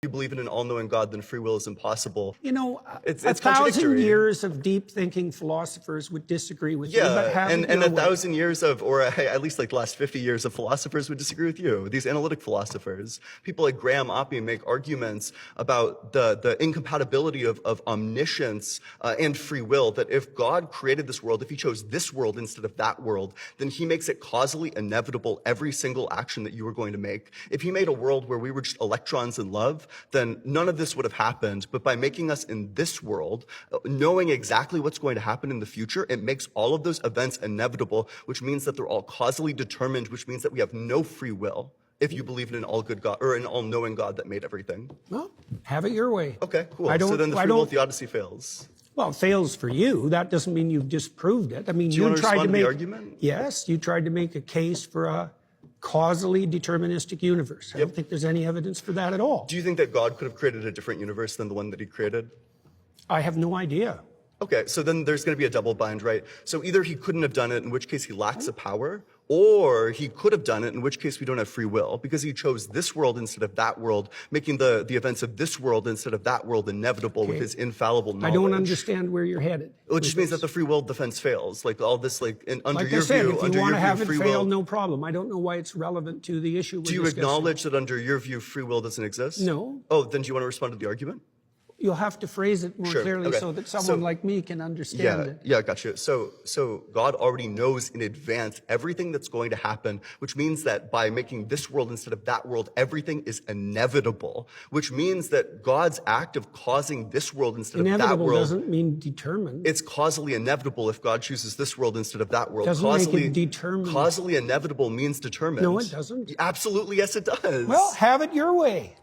you believe in an all-knowing God, then free will is impossible. You know, It's 1,000 years of deep-thinking philosophers would disagree with you, but Yeah, have and it your way. 1,000 years of, or at least like the last 50 years of philosophers would disagree with you. These analytic philosophers, people like Graham Oppie make arguments about the incompatibility of omniscience and free will, that if God created this world, if he chose this world instead of that world, then he makes it causally inevitable every single action that you are going to make. If he made a world where we were just electrons in love, then none of this would have happened. But by making us in this world, knowing exactly what's going to happen in the future, it makes all of those events inevitable, which means that they're all causally determined, which means that we have no free will if you believe in an all-good God or an all-knowing God that made everything. Well, have it your way. Okay, cool. I don't- So then the I free will don't- theodicy fails. Well, it fails for you. That doesn't mean you've disproved it. I mean, you want to tried respond to to make the argument? Yes, you tried to make a case for a causally deterministic universe. I don't think there's any evidence for that at all. Do you think that God could have created a different universe than the one that he created? I have no idea. Okay, so then there's going to be a double bind, right? So either he couldn't have done it, in which case he lacks a power, or he could have done it, in which case we don't have free will, because he chose this world instead of that world, making the events of this world instead of that world inevitable with his infallible knowledge. I don't understand where you're headed. Well, it just means that the free will defense fails. Like all this, under Like your I said, view, if you under want your to have view, it free fail, will. no problem. I don't know why it's relevant to the issue we're Do you discussing. acknowledge that under your view, free will doesn't exist? No. Oh, then do you want to respond to the argument? You'll have to phrase it more Sure, clearly okay. so that someone So- like me can understand it. Yeah, gotcha. So God already knows in advance everything that's going to happen, which means that by making this world instead of that world, everything is inevitable, which means that God's act of causing this world instead of that Inevitable world, doesn't mean determined. it's causally inevitable if God chooses this world instead of that world. Doesn't make it determined. Causally inevitable means determined. No, it doesn't. Absolutely, yes, it does. Well, have it your way.